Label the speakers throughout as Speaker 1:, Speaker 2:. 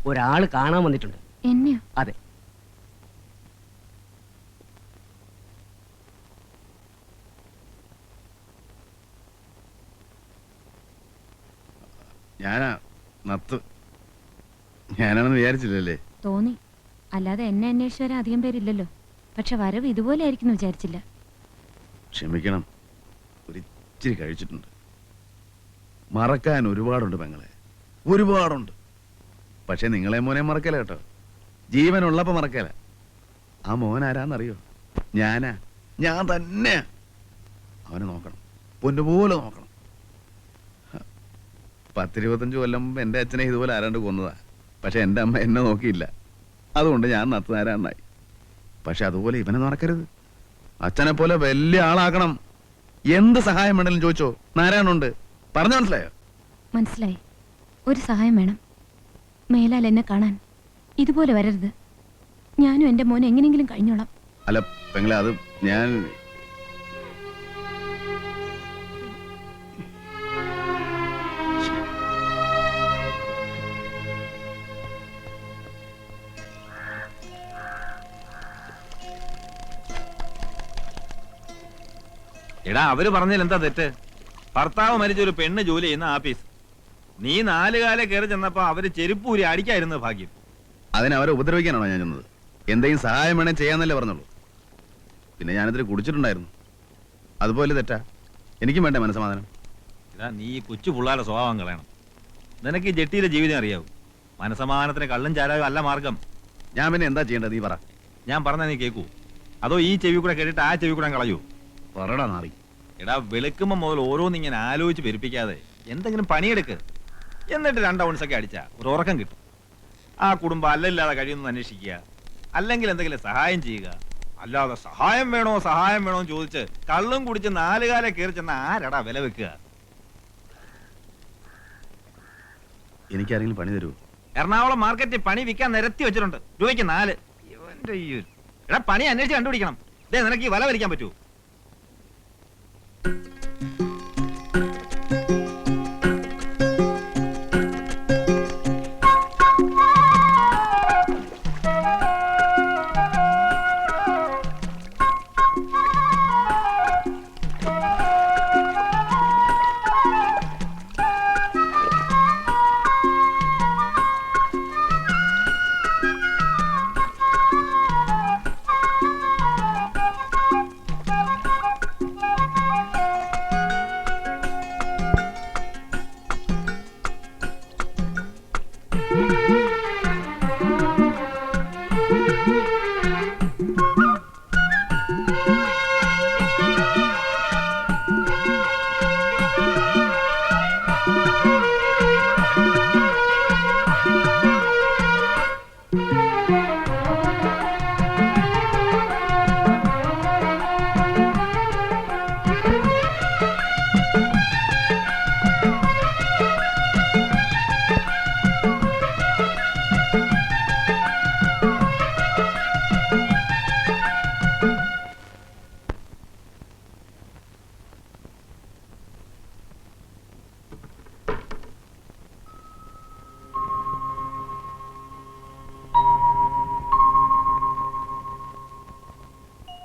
Speaker 1: ഒരാള് കാണാൻ വന്നിട്ടുണ്ട്.
Speaker 2: എന്നെയോ?
Speaker 1: അതെ.
Speaker 3: ഞാനാണെന്ന് വിചാരിച്ചില്ലല്ലേ?
Speaker 2: തോന്നി. അല്ലാതെ എന്നെ അന്വേഷിച്ച് വരാൻ അധികം പേരില്ലല്ലോ. പക്ഷെ വരവ് ഇതുപോലെ ആയിരിക്കും വിചാരിച്ചില്ല.
Speaker 3: ക്ഷമിക്കണം, ഒരിച്ചിരി കഴിച്ചിട്ടുണ്ട്. മറക്കാൻ ഒരുപാടുണ്ട് പെങ്ങളെ, ഒരുപാടുണ്ട്. പക്ഷെ നിങ്ങളെ മോനെ മറക്കല കേട്ടോ, ജീവനുള്ളപ്പോ മറക്കല. ആ മോൻ ആരാന്നറിയോ? ഞാൻ തന്നെ. അവനെ നോക്കണം, പൊന്നുപോലെ നോക്കണം. 10-25 കൊല്ലം എൻ്റെ അച്ഛനെ ഇതുപോലെ ആരാണ്ട് കൊന്നതാ. പക്ഷെ എൻ്റെ അമ്മ എന്നെ നോക്കിയില്ല, അതുകൊണ്ട് ഞാൻ നത്തുനാരാന്നായി. പക്ഷെ അതുപോലെ ഇവനെ മറക്കരുത്. അച്ഛനെ പോലെ വലിയ ആളാക്കണം. എന്ത് സഹായം വേണമെങ്കിലും ചോദിച്ചോ, നാരായണുണ്ട്. പറഞ്ഞു മനസ്സിലായോ?
Speaker 2: മനസ്സിലായി. ഒരു സഹായം വേണം. മേലാൽ എന്നെ കാണാൻ ഇതുപോലെ വരരുത്. ഞാനും എൻ്റെ മോനെ എങ്ങനെയെങ്കിലും കഴിഞ്ഞോളാം.
Speaker 3: അല്ല പെങ്ങളെ, അത് ഞാൻ
Speaker 4: എടാ, അവര് പറഞ്ഞതിൽ എന്താ തെറ്റ്? ഭർത്താവ് മരിച്ചൊരു പെണ്ണ് ജോലി ചെയ്യുന്ന ആഫീസ്. നീ 4 കാലം കയറി ചെന്നപ്പോ അവര് ചെരുപ്പൂരി അടിക്കായിരുന്നു ഭാഗ്യം.
Speaker 3: അതിനവരെ ഉപദ്രവിക്കാനാണോ ഞാൻ ചെന്നത്? എന്തെങ്കിലും സഹായം വേണേ ചെയ്യാന്നല്ലേ പറഞ്ഞുള്ളൂ. പിന്നെ ഞാനിതിൽ കുടിച്ചിട്ടുണ്ടായിരുന്നു, അതുപോലെ തെറ്റാ. എനിക്കും വേണ്ടേ മനസ്സമാധാനം?
Speaker 4: ഇതാ നീ കൊച്ചു പിള്ളാരുടെ സ്വഭാവം കളയണം. നിനക്ക് ഈ ജെട്ടിയിലെ ജീവിതം അറിയാവൂ. മനസ്സമാധാനത്തിന് കള്ളും ചാരായും അല്ല മാർഗം.
Speaker 3: ഞാൻ പിന്നെ എന്താ ചെയ്യേണ്ടത് നീ പറ.
Speaker 4: ഞാൻ പറഞ്ഞാ നീ കേൾക്കൂ, അതോ ഈ ചെവി കൂടെ കേട്ടിട്ട് ആ ചെവി കൂടെ കളയൂ?
Speaker 3: പറടാ നാറി.
Speaker 4: എടാ, വെളുക്കുമ്പോ മുതൽ ഓരോന്നിങ്ങനെ ആലോചിച്ച് പെരുപ്പിക്കാതെ എന്തെങ്കിലും പണിയെടുക്ക്. എന്നിട്ട് 2 ഔൺസൊക്കെ അടിച്ചാ ഒരു ഉറക്കം കിട്ടും. ആ കുടുംബം അല്ലല്ലാതെ കഴിയുന്നു അന്വേഷിക്കുക, അല്ലെങ്കിൽ എന്തെങ്കിലും സഹായം ചെയ്യുക. അല്ലാതെ സഹായം വേണോ എന്ന് ചോദിച്ച് കള്ളും കുടിച്ച് 4 കാലം കയറി ചെന്ന ആരടാ വില വെക്കുക?
Speaker 3: എനിക്കാരെങ്കിലും പണി തരുമോ?
Speaker 4: എറണാകുളം മാർക്കറ്റിൽ പണി വിൽക്കാൻ നിരത്തി വെച്ചിട്ടുണ്ട്, രൂപയ്ക്ക് 4. എടാ, പണി അന്വേഷിച്ച് കണ്ടുപിടിക്കണം. നിനക്ക് ഈ വല വലിക്കാൻ പറ്റുമോ?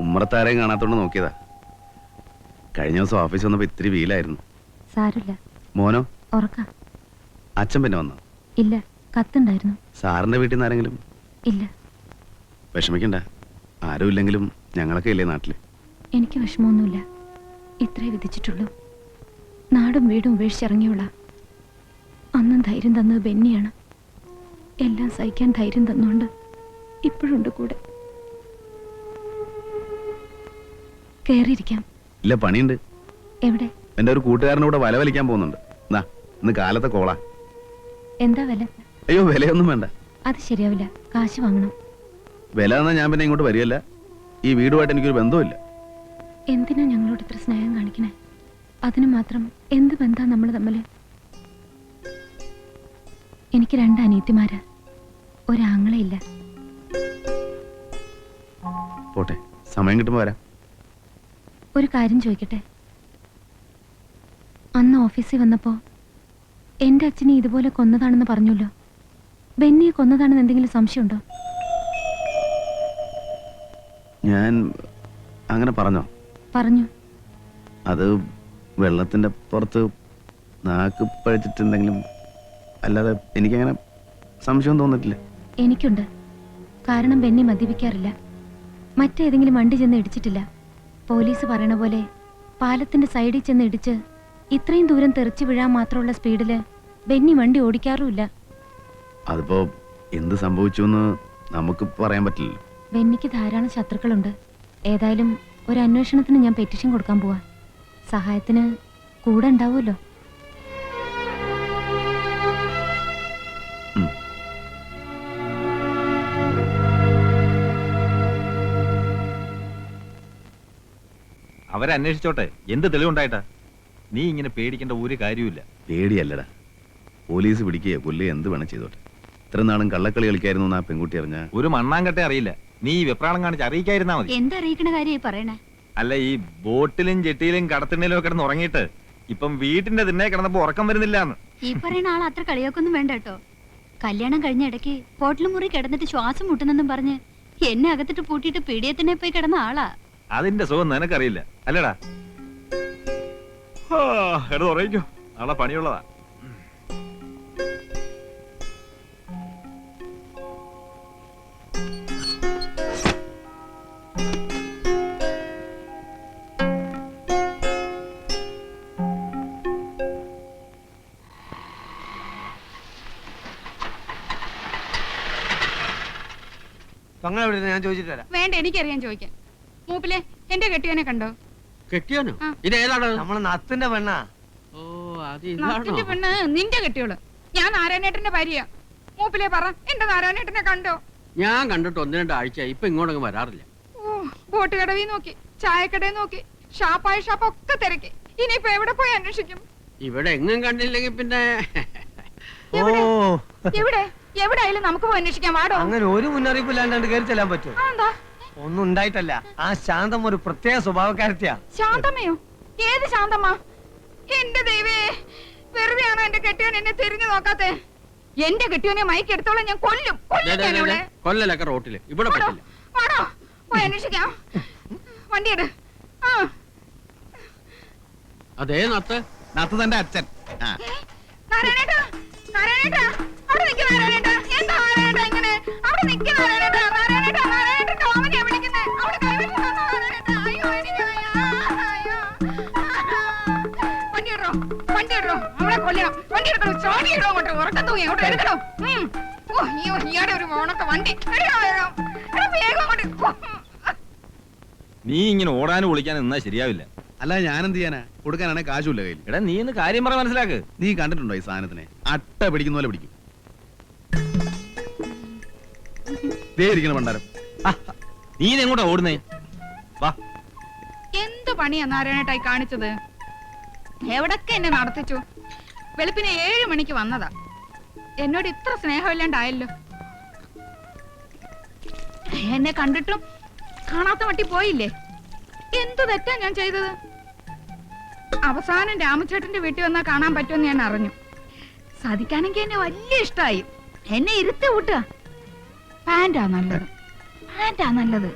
Speaker 3: ഉമ്മറത്താരെയും കാണാത്തോണ്ട് നോക്കിയതാ. കഴിഞ്ഞ ദിവസം ഓഫീസ് വന്നപ്പോ ഇത്തിരി വീലായിരുന്നു.
Speaker 2: സാരില്ല.
Speaker 3: മോനോ?
Speaker 2: ഉറക്കം.
Speaker 3: അച്ഛൻ പിന്നെ വന്നോ?
Speaker 2: ഇല്ല, കത്തുണ്ടായിരുന്നു.
Speaker 3: സാറിന്റെ വീട്ടിൽ നിന്ന് ആരെങ്കിലും?
Speaker 2: ഇല്ല.
Speaker 3: വിഷമിക്കണ്ട, ആരും ഇല്ലെങ്കിലും ഞങ്ങളൊക്കെ ഇല്ലേ നാട്ടില്.
Speaker 2: എനിക്ക് വിഷമമൊന്നുമില്ല. ഇത്രേ വിധിച്ചിട്ടുള്ളൂ. നാടും വീടും ഉപേക്ഷിച്ചിറങ്ങിയുള്ള അന്നും ധൈര്യം തന്നത് ബെന്നിയാണ്. എല്ലാം സഹിക്കാൻ ധൈര്യം തന്നുകൊണ്ട് ഇപ്പോഴുണ്ട് കൂടെ. കേറിയിരിക്കാം.
Speaker 3: ഇല്ല, പണിയുണ്ട്.
Speaker 2: എവിടെ?
Speaker 3: എന്റെ ഒരു കൂട്ടുകാരനൂടെ വല വലിക്കാൻ പോകുന്നുണ്ട്. ഇന്ന് കാലത്തെ കോള.
Speaker 2: എന്താ വില?
Speaker 3: അയ്യോ, വിലയൊന്നും വേണ്ട.
Speaker 2: അത് ശരിയാവില്ല, കാശ് വാങ്ങണം.
Speaker 3: വില എന്നാ ഞാൻ പിന്നെ ഇങ്ങോട്ട് വരികയല്ല. ഈ വീടുമായിട്ട് എനിക്കൊരു ബന്ധവുമില്ല.
Speaker 2: എന്തിനാ ഞങ്ങളോട് ഇത്ര സ്നേഹം കാണിക്കണേ? അതിന് മാത്രം എന്ത് ബന്ധാ നമ്മൾ തമ്മില്? എനിക്ക് 2 അനിയത്തിമാരാ, ഒരാങ്ങളയില്ല.
Speaker 3: പോട്ടെ, സമയം കിട്ടുമ്പോ വരാം.
Speaker 2: ഒരു കാര്യം ചോദിക്കട്ടെ? അന്ന് ഓഫീസിൽ വന്നപ്പോ എന്റെ അച്ഛനെ ഇതുപോലെ കൊന്നതാണെന്ന് പറഞ്ഞല്ലോ. ബെന്നിയെ കൊന്നതാണെന്ന് എന്തെങ്കിലും സംശയമുണ്ടോ?
Speaker 3: ഞാൻ അങ്ങനെ പറഞ്ഞോ?
Speaker 2: പറഞ്ഞു.
Speaker 3: അത് വെള്ളത്തിന്റെ പുറത്ത് നാക്ക് പഴിച്ചിട്ടെന്തെങ്കിലും, അല്ലാതെ എനിക്കങ്ങനെ സംശയം തോന്നിട്ടില്ല.
Speaker 2: എനിക്കുണ്ട്. കാരണം ബെന്നി മദ്യപിക്കാറില്ല. മറ്റേതെങ്കിലും വണ്ടി ചെന്ന് ഇടിച്ചിട്ടില്ല. പോലീസ് പറയണ പോലെ പാലത്തിന്റെ സൈഡിൽ ചെന്ന് ഇടിച്ച് ഇത്രയും ദൂരം തെറിച്ചു വീഴാൻ മാത്രമുള്ള സ്പീഡില് ബെന്നി വണ്ടി ഓടിക്കാറുമില്ല.
Speaker 3: അതിപ്പോ എന്ത് സംഭവിച്ചു എന്ന് നമുക്ക് പറയാൻ പറ്റില്ല.
Speaker 2: ബെന്നിക്ക് ധാരാളം ശത്രുക്കളുണ്ട്. ഏതായാലും ഒരു അന്വേഷണത്തിന് ഞാൻ പെറ്റീഷൻ കൊടുക്കാൻ പോവാ. സഹായത്തിന് കൂടെ ഉണ്ടാവുമല്ലോ.
Speaker 4: അവരന്വേഷിച്ചോട്ടെ, എന്ത് തെളിവുണ്ടായിട്ടാ? നീ ഇങ്ങനെ പേടിക്കേണ്ട ഒരു കാര്യമില്ല.
Speaker 3: പേടിയല്ലടാ, പോലീസ് പിടിക്കുകയോ കൊല്ലുകയോ എന്ത് വേണം ചെയ്തോട്ടെ. ഇത്ര നാളും കള്ളക്കളി കളിക്കായിരുന്നു എന്ന് ആ പെൺകുട്ടി അറിഞ്ഞ
Speaker 4: ഒരു മണ്ണാങ്കട്ടെ അറിയില്ല. നീ ഈ വെപ്രാളം കാണിച്ച് അറിയിക്കാതിരുന്നാ മതി.
Speaker 1: എന്തറിയിക്കണ കാര്യം പറയണേ?
Speaker 4: അല്ല, ഈ ബോട്ടിലും ജെട്ടിയിലും കടത്തിണ്ണയിലും ഒക്കെ കിടന്ന് ഉറങ്ങിയിട്ട് ഇപ്പം വീട്ടിന്റെ തിണ്ണെ കിടന്നപ്പോ ഉറക്കം വരുന്നില്ലാന്ന്.
Speaker 1: ഈ പറയുന്ന ആൾ അത്ര കളിയൊക്കൊന്നും വേണ്ട കേട്ടോ. കല്യാണം കഴിഞ്ഞ ഇടയ്ക്ക് ഹോട്ടൽ മുറി കിടന്നിട്ട് ശ്വാസം മുട്ടുന്നെന്നും പറഞ്ഞ് എന്നെ അകത്തിട്ട് പൂട്ടിയിട്ട് പീഡിയത്തിനെ പോയി കിടന്ന ആളാ.
Speaker 4: അതിന്റെ സുഖം നിനക്കറിയില്ല അല്ലടാ. എടുത്ത് ഉറങ്ങിക്കോ, നാളെ പണിയുള്ളതാ.
Speaker 5: ഞാൻ ചോദിച്ചിട്ട് വരാം.
Speaker 6: വേണ്ട, എനിക്കറിയാൻ ചോദിക്കാൻ. മൂപ്പിലെ എന്റെ കെട്ടിയവനെ കണ്ടോ?
Speaker 5: കെട്ടിയോനോ?
Speaker 6: ആ.
Speaker 5: ഇത് ഏതാണ്? നമ്മളെ നത്തിന്റെ പെണ്ണാ. ഓ, അത്
Speaker 6: നത്തിന്റെ പെണ്ണ് നിന്റെ കെട്ടിയോള്. ഞാൻ നാരായണേട്ടന്റെ ഭാര്യയാ. മൂപ്പിലെ പറ, എന്റെ നാരായണേട്ടനെ കണ്ടോ?
Speaker 5: ഞാൻ കണ്ടിട്ട് 1-2 ആഴ്ച ഇപ്പൊ ഇങ്ങോട്ടൊന്നും വരാറില്ല.
Speaker 6: ഓ, ബോട്ട് കടവിൽ നോക്കി, ചായക്കടയിൽ നോക്കി, ഷാപ്പായ ഷാപ്പൊക്കെ തിരക്കി. ഇനിയിപ്പോ എവിടെ പോയി അന്വേഷിക്കും?
Speaker 5: ഇവിടെ എങ്ങും കണ്ടില്ലെങ്കിൽ പിന്നെ
Speaker 6: എവിടെ? എവിടെ എവിടെയായാലും നമുക്ക് പോയി അന്വേഷിക്കാം. വാടോ.
Speaker 7: അങ്ങനെ ഒരു മുന്നറിയിപ്പ് ഇല്ലാണ്ട് കയറി ചെല്ലാൻ പറ്റുമോ?
Speaker 6: എന്താ?
Speaker 7: ഒന്നും ഉണ്ടായിട്ടല്ല. ആ ശാന്തം ഒരു പ്രത്യേക സ്വഭാവക്കാരത്തിയാ.
Speaker 6: ശാന്തമ്മയോ? ഏത് ശാന്തമ്മ? എന്റെ ദൈവേ, വെറുതെയാണോ എന്റെ കെട്ടിയോൻ എന്നെ തിരിഞ്ഞു നോക്കാത്തെ? എന്റെ കെട്ടിയോനെ മയക്കെടുത്തോളം ഞാൻ കൊല്ലും.
Speaker 5: കൊല്ലലൊക്കെ റോട്ടില് ഇവിടെ പറ്റില്ല.
Speaker 6: വാടോ, പോയി അന്വേഷിക്കാം. വണ്ടിയെട്. ആ,
Speaker 5: അതേ നത്ത്
Speaker 3: തന്റെ അച്ഛൻ.
Speaker 6: നാരായണേട്ടാ, നാരായണേട്ടാ, അവിടെ നിക്ക് നാരായണേട്ടാ. എന്താ നാരായണേട്ടാ ഇങ്ങനെ? അവിടെ നിക്ക് നാരായണേട്ടാ. നാരായണേട്ടാ, നാരായണേട്ടന്റെ ഓമനയാ വിളിക്കുന്നെ. അവിടെ കൈവച്ച് തന്നോ നാരായണേട്ടാ. അയ്യോ, എനിക്ക് വയ്യ. അയ്യോ. വണ്ടിയിടോ, വണ്ടിയിടോ. നമ്മളെ കൊല്ലണം. വണ്ടി എടുക്കണോ? ചാടിയിടോ അങ്ങോട്ട്. ഉറക്കം തൂങ്ങി അങ്ങോട്ട് എടുക്കണോ? ഓ, അയ്യോ, ഇയാടെ ഒരു മോണൊക്കെ വണ്ടി. എടാ, വേഗം അങ്ങോട്ട്.
Speaker 4: നീ ഇങ്ങനെ ഓടാനും വിളിക്കാനും നിന്നാ ശരിയാവില്ല.
Speaker 3: അല്ല, ഞാനെന്ത് ചെയ്യാനാ? കൊടുക്കാനാണെ കാശുമില്ല കയ്യിൽ.
Speaker 4: എടാ, നീ ഇന്ന് കാര്യം പറ, മനസ്സിലാക്ക്.
Speaker 3: നീ കണ്ടിട്ടുണ്ടോ ഈ സാധനത്തിനെ? അട്ട പിടിക്കുന്ന പോലെ പിടിക്കും. ദേ ഇരിക്കണം പണ്ടാരം.
Speaker 4: നീ എങ്ങോട്ടാ ഓടുന്നേ? വാ.
Speaker 6: എന്ത് പണിയാ നാരായണേട്ടായി കാണിച്ചത്? എവിടൊക്കെ എന്നെ നടത്തിച്ചു. വെളുപ്പിനെ 7 മണിക്ക് വന്നതാ. എന്നോട് ഇത്ര സ്നേഹമില്ലാണ്ടായല്ലോ. എന്നെ കണ്ടിട്ടും കാണാത്ത മട്ടി പോയില്ലേ? എന്തു തെറ്റാ ഞാൻ ചെയ്തത്? അവസാനം രാമചേട്ടന്റെ വീട്ടിൽ വന്നാ കാണാൻ പറ്റുമെന്ന് ഞാൻ അറിഞ്ഞു. സാധിക്കാനെങ്കിൽ എന്നെ വലിയ ഇഷ്ടായി. എന്നെ ഇരുത്തി വിട്ടുക. പാന്റാ നല്ലത്, പാന്റാ നല്ലത്.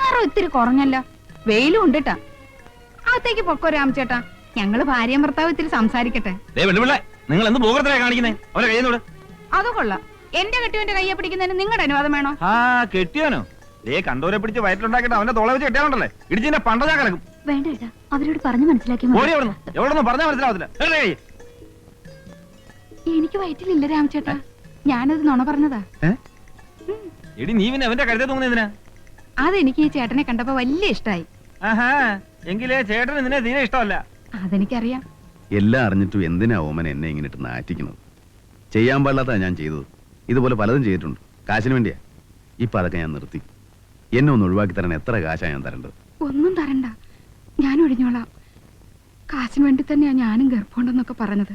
Speaker 6: നിറം ഇത്തിരി കുറഞ്ഞല്ല, വെയിലും ഉണ്ടിട്ടാ. അകത്തേക്ക് പൊക്കോ രാമചേട്ടാ, ഞങ്ങള് ഭാര്യയും ഭർത്താവ് ഇത്തിരി സംസാരിക്കട്ടെ.
Speaker 4: നിങ്ങൾ എന്ത് പോകത്തിലാ കാണിക്കുന്നേ? അവരെ കയ്യിൽ
Speaker 6: അത് കൊള്ളാം. എന്റെ കെട്ടിയവന്റെ കയ്യെ പിടിക്കുന്നതിന് നിങ്ങളുടെ അനുവാദം വേണോ?
Speaker 4: ആ കെട്ടിയാനോ? ദേ കണ്ടോരെ പിടിച്ച് വയറ്റിലുണ്ടാക്കിട്ട് അവന്റെ തോള വെച്ച് കെട്ടിയാലുണ്ടല്ലേ ഇടിച്ചിന്റെ പണ്ടതാ കലക്കും.
Speaker 1: വേണ്ട ഏട്ടാ, അവരോട് പറഞ്ഞു മനസ്സിലാക്കി.
Speaker 4: എവിടെന്നും പറഞ്ഞാൽ മനസ്സിലാവത്തില്ല.
Speaker 6: എനിക്ക് വയറ്റിലില്ല രാമചേട്ടാ, ഞാനത് നുണ പറഞ്ഞതാ.
Speaker 4: എടി, നീ പിന്നെ അവന്റെ കരുതൽ തോന്നുന്നതിനാ?
Speaker 6: അതെനിക്ക് ഈ ചേട്ടനെ കണ്ടപ്പോ വലിയ ഇഷ്ടായി.
Speaker 4: ആഹാ, എങ്കിലേ ചേട്ടന് നിന്നെ തീരെ ഇഷ്ടമല്ല.
Speaker 6: അതെനിക്കറിയാം.
Speaker 3: എല്ലാം അറിഞ്ഞിട്ടും എന്തിനാ ഓമൻ എന്നെ ഇങ്ങനെ ഇട്ട് നാറ്റിക്കുന്നത്? ചെയ്യാൻ പാടില്ലാത്ത ഞാൻ ചെയ്തത്. ഇതുപോലെ പലതും ചെയ്തിട്ടുണ്ട്, കാശിന് വേണ്ടിയാ. ഇപ്പൊ അതൊക്കെ ഞാൻ നിർത്തി. എന്നെ ഒന്ന് ഒഴിവാക്കി തരാൻ എത്ര കാശാ ഞാൻ തരേണ്ടത്?
Speaker 6: ഒന്നും തരണ്ട, ഞാൻ ഒഴിഞ്ഞോളാം. കാശിന് വേണ്ടി തന്നെയാ ഞാനും ഗർഭമുണ്ടെന്നൊക്കെ പറഞ്ഞത്.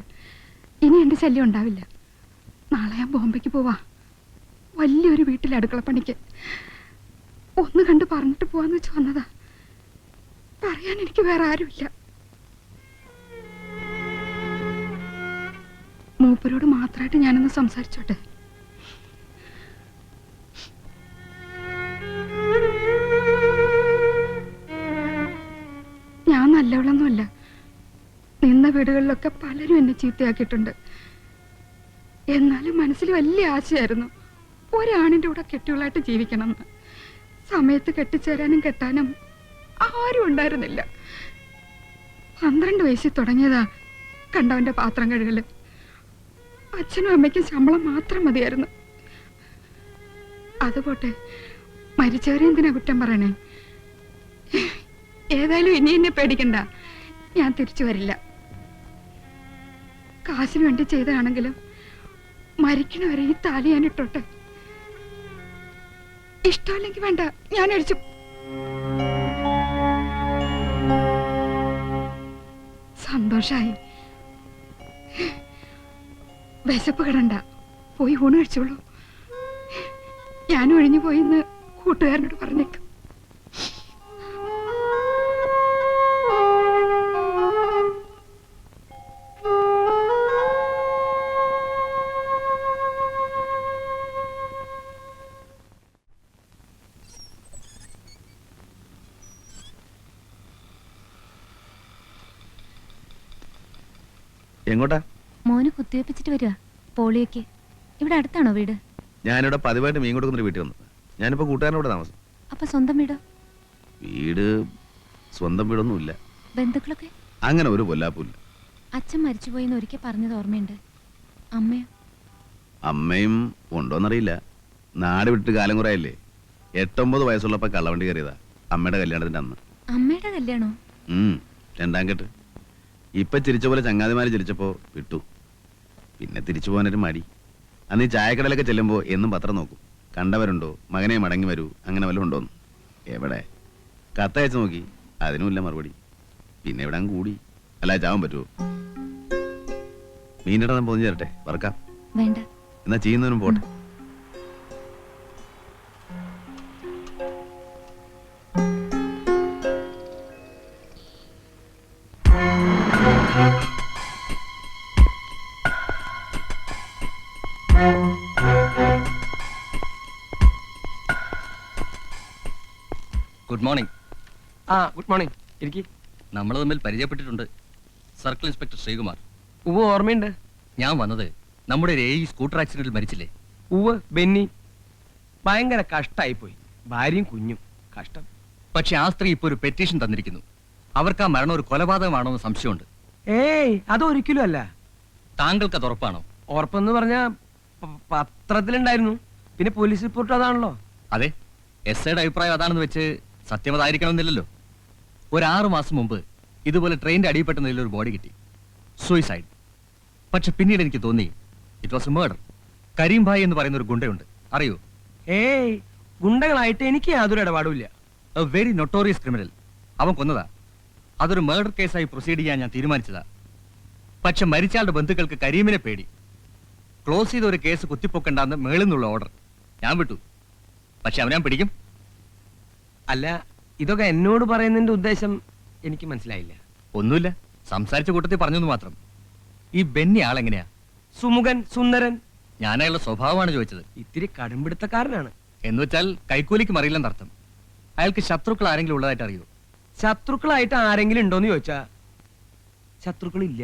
Speaker 6: ഇനി എന്റെ ശല്യം ഉണ്ടാവില്ല. നാളെ ഞാൻ ബോംബെക്ക് പോവാ, വലിയൊരു വീട്ടിൽ അടുക്കളപ്പണിക്ക്. ഒന്ന് കണ്ട് പറഞ്ഞിട്ട് പോവാന്ന് വെച്ച് വന്നതാ. പറയാൻ എനിക്ക് വേറെ ആരുമില്ല. മൂപ്പരോട് മാത്രമായിട്ട് ഞാനൊന്ന് സംസാരിച്ചോട്ടെ. നല്ലവളൊന്നുമല്ല. നിന്ന വീടുകളിലൊക്കെ പലരും എന്നെ ചീത്തയാക്കിയിട്ടുണ്ട്. എന്നാലും മനസ്സിൽ വലിയ ആശയായിരുന്നു ഒരാണിന്റെ കൂടെ കെട്ടികളായിട്ട് ജീവിക്കണമെന്ന്. സമയത്ത് കെട്ടിച്ചേരാനും കെട്ടാനും ആരും ഉണ്ടായിരുന്നില്ല. 12 വയസ്സിൽ തുടങ്ങിയതാ കണ്ടവന്റെ പാത്രം കഴുകല്. അച്ഛനും അമ്മയ്ക്കും ശമ്പളം മാത്രം മതിയായിരുന്നു. അതുപോട്ടെ, മരിച്ചവരെ എന്തിനാ കുറ്റം പറയണേ? ഏതായാലും ഇനി എന്നെ പേടിക്കണ്ട, ഞാൻ തിരിച്ചു വരില്ല. കാശിന് വേണ്ടി ചെയ്തതാണെങ്കിലും മരിക്കണവരെ ഈ താലി ഞാൻ ഇട്ടോട്ടെ. ഇഷ്ടമല്ലെങ്കിൽ വേണ്ട, ഞാൻ അടിച്ചു. സന്തോഷായി. വിശപ്പ് കിടണ്ട, പോയി ഊണ് കഴിച്ചോളൂ. ഞാൻ ഒഴിഞ്ഞു പോയിന്ന് കൂട്ടുകാരനോട് പറഞ്ഞേക്കും.
Speaker 3: എങ്ങോട്ടാ?
Speaker 2: മോന് കുത്തിവെപ്പിച്ചിട്ട് വരിക പോളിയൊക്കെ. ഇവിടെ അടുത്താണോ വീട്?
Speaker 3: ഞാനിവിടെ പതിവായിട്ട് മീൻ കൊടുക്കുന്നൊരു വീട്ടിൽ വന്നത്. ഞാനിപ്പോ കൂട്ടുകാരനോട് താമസം.
Speaker 2: അപ്പൊ സ്വന്തം വീടോ?
Speaker 3: വീട് സ്വന്തം വീടൊന്നുമില്ല.
Speaker 2: ബന്ധുക്കളൊക്കെ?
Speaker 3: അങ്ങനെ ഒരു പൊല്ലാപ്പില്ല.
Speaker 2: അച്ഛൻ മരിച്ചുപോയെന്ന് ഒരിക്കൽ പറഞ്ഞത് ഓർമ്മയുണ്ട്. അമ്മയോ?
Speaker 3: അമ്മയും ഉണ്ടോന്നറിയില്ല. നാട് വിട്ട് കാലം കുറയല്ലേ. 8-9 വയസ്സുള്ളപ്പോ കള്ളവണ്ടി കയറിയതാ അമ്മയുടെ കല്യാണത്തിന്റെ അന്ന്.
Speaker 2: അമ്മയുടെ കല്യാണോ?
Speaker 3: 2ാം കെട്ട്. ഇപ്പൊ ചിരിച്ച പോലെ ചങ്ങാതിമാര് ചിരിച്ചപ്പോ വിട്ടു. പിന്നെ തിരിച്ചു പോകാനൊരു മടി. അന്ന് ഈ ചായക്കടയിലൊക്കെ ചെല്ലുമ്പോ എന്നും പത്രം നോക്കും. കണ്ടവരുണ്ടോ, മകനെ മടങ്ങി വരൂ, അങ്ങനെ വല്ലതും ഉണ്ടോന്ന്. എവിടെ? കത്തയച്ച് നോക്കി, അതിനുമില്ല മറുപടി. പിന്നെ ഇവിടെ അങ്ങ് കൂടി. അല്ല ചാവാൻ പറ്റുമോ? മീനിടാൻ പോന്നു ചേരട്ടെ, വറക്കാം.
Speaker 2: വേണ്ട.
Speaker 3: എന്നാ ചെയ്യുന്നതിനും പോട്ടെ.
Speaker 8: Good morning.
Speaker 7: Good morning. ഇരിക്കി.
Speaker 8: നമ്മൾ തമ്മിൽ പരിചയപ്പെട്ടിട്ടുണ്ട്. Circle inspector Sreekumar.
Speaker 7: ഉവ്വ്, ഓർമ്മയുണ്ട്.
Speaker 8: ഞാൻ വന്നത് നമ്മുടെ ഒരു സ്കൂട്ടർ ആക്സിഡന്റിൽ മരിച്ചില്ലേ?
Speaker 7: ഉവ്വ്, ബെന്നി. ഭയങ്കര കഷ്ടായി പോയി. ഭാര്യയും കുഞ്ഞും കഷ്ടം.
Speaker 8: പക്ഷെ ആ സ്ത്രീ ഇപ്പൊ ഒരു പെറ്റീഷൻ തന്നിരിക്കുന്നു. അവർക്ക് ആ മരണം ഒരു കൊലപാതകമാണോ എന്ന് സംശയമുണ്ട്.
Speaker 7: ഏയ്, അതൊരിക്കലും അല്ല.
Speaker 8: താങ്കൾക്ക് അത് ഉറപ്പാണോ?
Speaker 7: ഉറപ്പെന്ന് പറഞ്ഞ പത്രത്തിലുണ്ടായിരുന്നു. പിന്നെ പോലീസ് റിപ്പോർട്ട് അതാണല്ലോ.
Speaker 8: അതെ, എസ്ഐയുടെ അഭിപ്രായം അതാണെന്ന് വെച്ച് സത്യം അതായിരിക്കണമെന്നില്ലല്ലോ. ഒരു 6 മാസം മുമ്പ് ഇതുപോലെ ട്രെയിനിന്റെ അടിയിൽപ്പെട്ട നിലയിൽ ഒരു ബോഡി കിട്ടി. സൂയിസൈഡ്. പക്ഷെ പിന്നീട് എനിക്ക് തോന്നി it was a murder. Karim ഭായ് എന്ന് പറയുന്ന ഒരു ഗുണ്ടയുണ്ട്, അറിയോ?
Speaker 7: ഏയ്, ഗുണ്ടകളായിട്ട് എനിക്ക് യാതൊരു ഇടപാടുമില്ല.
Speaker 8: A very notorious criminal. അവൻ കൊന്നതാ. അതൊരു മർഡർ കേസായി പ്രൊസീഡ് ചെയ്യാൻ ഞാൻ തീരുമാനിച്ചതാ. പക്ഷെ മരിച്ചയാളുടെ ബന്ധുക്കൾക്ക് കരീമിനെ പേടി. ക്ലോസ് ചെയ്ത ഒരു കേസ് കുത്തിപ്പൊക്കണ്ടെന്ന് മേളിൽ നിന്നുള്ള ഓർഡർ. ഞാൻ വിട്ടു. പക്ഷെ അവനെ ഞാൻ പിടിക്കും.
Speaker 7: അല്ല, ഇതൊക്കെ എന്നോട് പറയുന്നതിന്റെ ഉദ്ദേശം എനിക്ക് മനസ്സിലായില്ല.
Speaker 8: ഒന്നുമില്ല, സംസാരിച്ച കൂട്ടത്തിൽ പറഞ്ഞെന്ന് മാത്രം. ഈ ബെന്നി ആളെങ്ങനെയാ?
Speaker 7: സുമുഖൻ, സുന്ദരൻ.
Speaker 8: ഞാൻ അയാളുടെ സ്വഭാവമാണ് ചോദിച്ചത്.
Speaker 7: ഇത്തിരി കടുംപിടുത്തക്കാരനാണ്.
Speaker 8: എന്ന് വെച്ചാൽ കൈക്കൂലിക്ക് മറിയില്ലെന്നർത്ഥം. അയാൾക്ക് ശത്രുക്കൾ ആരെങ്കിലും ഉള്ളതായിട്ട് അറിയോ?
Speaker 7: ശത്രുക്കളായിട്ട് ആരെങ്കിലും ഉണ്ടോന്ന് ചോദിച്ചാ ശത്രുക്കളില്ല.